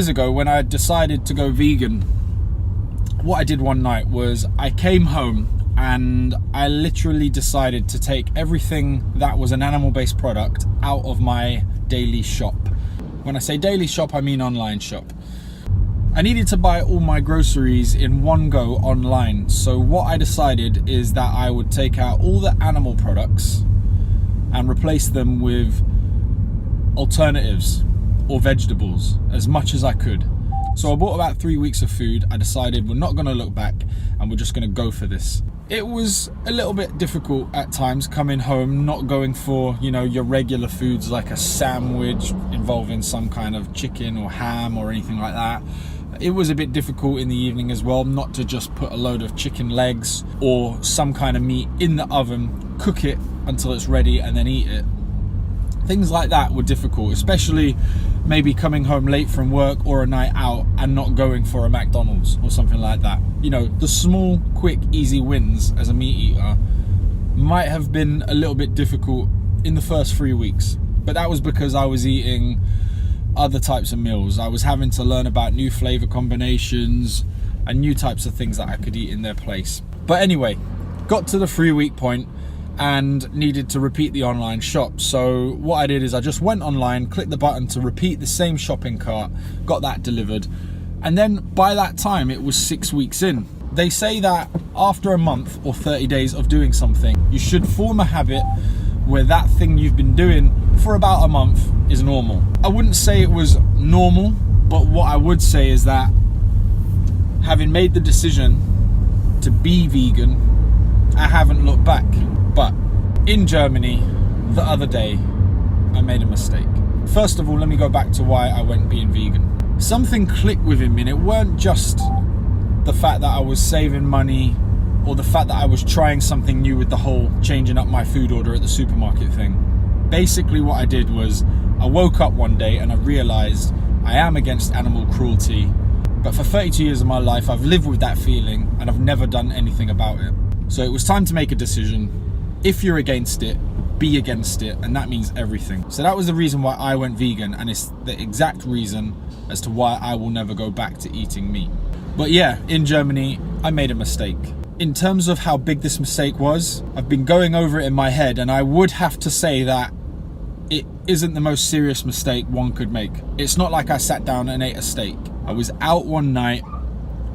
years ago, when I decided to go vegan, what I did one night was I came home and I literally decided to take everything that was an animal-based product out of my daily shop. When I say daily shop, I mean online shop. I needed to buy all my groceries in one go online. So what I decided is that I would take out all the animal products and replace them with alternatives or vegetables as much as I could. So I bought about 3 weeks of food. I decided we're not going to look back and we're just going to go for this. It was a little bit difficult at times coming home, not going for, you know, your regular foods like a sandwich involving some kind of chicken or ham or anything like that. It was a bit difficult in the evening as well, not to just put a load of chicken legs or some kind of meat in the oven, cook it until it's ready and then eat it. Things like that were difficult, especially maybe coming home late from work or a night out and not going for a McDonald's or something like that. You know, the small, quick, easy wins as a meat eater might have been a little bit difficult in the first 3 weeks, but that was because I was eating other types of meals. I was having to learn about new flavor combinations and new types of things that I could eat in their place. But anyway, got to the 3 week point and needed to repeat the online shop. So what I did is I just went online, clicked the button to repeat the same shopping cart, got that delivered. And then by that time, it was 6 weeks in. They say that after a month or 30 days of doing something, you should form a habit where that thing you've been doing for about a month is normal. I wouldn't say it was normal, but what I would say is that having made the decision to be vegan, I haven't looked back. But in Germany, the other day, I made a mistake. First of all, let me go back to why I went being vegan. Something clicked within me, and it weren't just the fact that I was saving money or the fact that I was trying something new with the whole changing up my food order at the supermarket thing. Basically what I did was I woke up one day and I realized I am against animal cruelty, but for 32 years of my life I've lived with that feeling and I've never done anything about it. So it was time to make a decision. If you're against it, be against it, and that means everything. So that was the reason why I went vegan, and it's the exact reason as to why I will never go back to eating meat. But yeah, in Germany, I made a mistake. In terms of how big this mistake was, I've been going over it in my head, and I would have to say that it isn't the most serious mistake one could make. It's not like I sat down and ate a steak. I was out one night,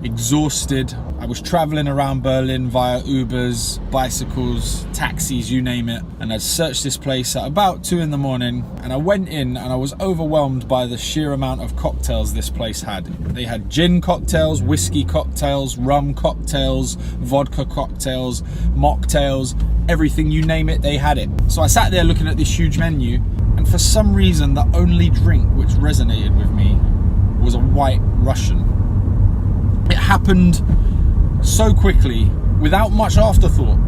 exhausted. I was traveling around Berlin via Ubers, bicycles, taxis, you name it. And I'd searched this place at about 2 in the morning, and I went in and I was overwhelmed by the sheer amount of cocktails this place had. They had gin cocktails, whiskey cocktails, rum cocktails, vodka cocktails, mocktails, everything, you name it, they had it. So I sat there looking at this huge menu, and for some reason the only drink which resonated with me was a White Russian. It happened so quickly, without much afterthought.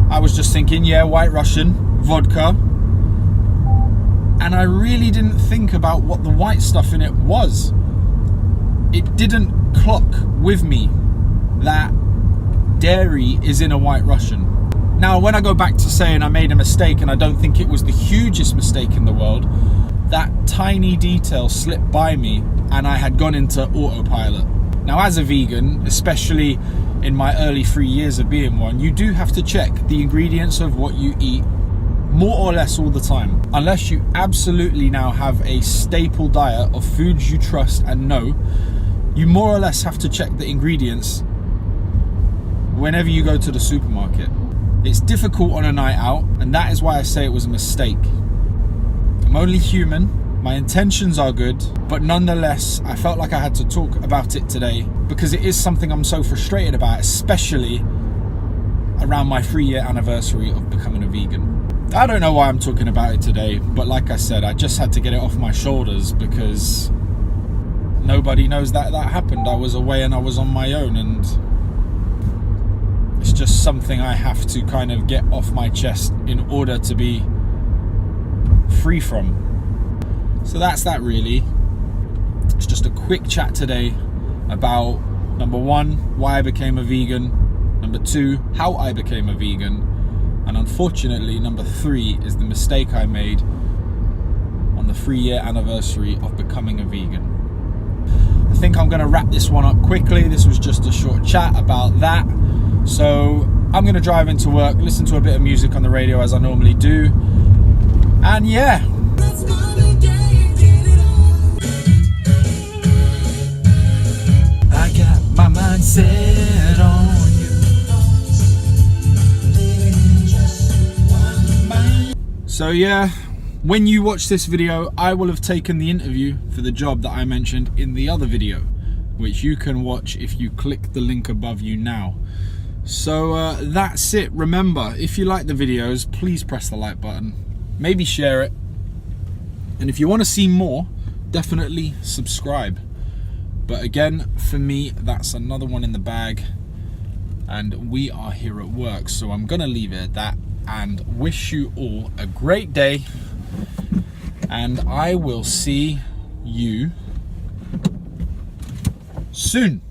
I was just thinking, yeah, White Russian, vodka. And I really didn't think about what the white stuff in it was. It didn't clock with me that dairy is in a White Russian. Now, when I go back to saying I made a mistake, and I don't think it was the hugest mistake in the world, that tiny detail slipped by me and I had gone into autopilot. Now, as a vegan, especially in my early 3 years of being one, you do have to check the ingredients of what you eat more or less all the time. Unless you absolutely now have a staple diet of foods you trust and know, you more or less have to check the ingredients whenever you go to the supermarket. It's difficult on a night out, and that is why I say it was a mistake. I'm only human. My intentions are good, but nonetheless, I felt like I had to talk about it today because it is something I'm so frustrated about, especially around my 3-year anniversary of becoming a vegan. I don't know why I'm talking about it today, but like I said, I just had to get it off my shoulders because nobody knows that happened. I was away and I was on my own, and it's just something I have to kind of get off my chest in order to be free from. So that's that really. It's just a quick chat today about, number 1, why I became a vegan, number 2, how I became a vegan, and unfortunately number 3 is the mistake I made on the 3-year anniversary of becoming a vegan. I think I'm going to wrap this one up quickly. This was just a short chat about that. So I'm going to drive into work, listen to a bit of music on the radio as I normally do. And yeah. I got my mind set on you. So yeah, when you watch this video, I will have taken the interview for the job that I mentioned in the other video, which you can watch if you click the link above you now. So that's it. Remember, if you like the videos, please press the like button, maybe share it, and if you want to see more, definitely subscribe. But again, for me, that's another one in the bag, and we are here at work, so I'm gonna leave it at that and wish you all a great day, and I will see you soon.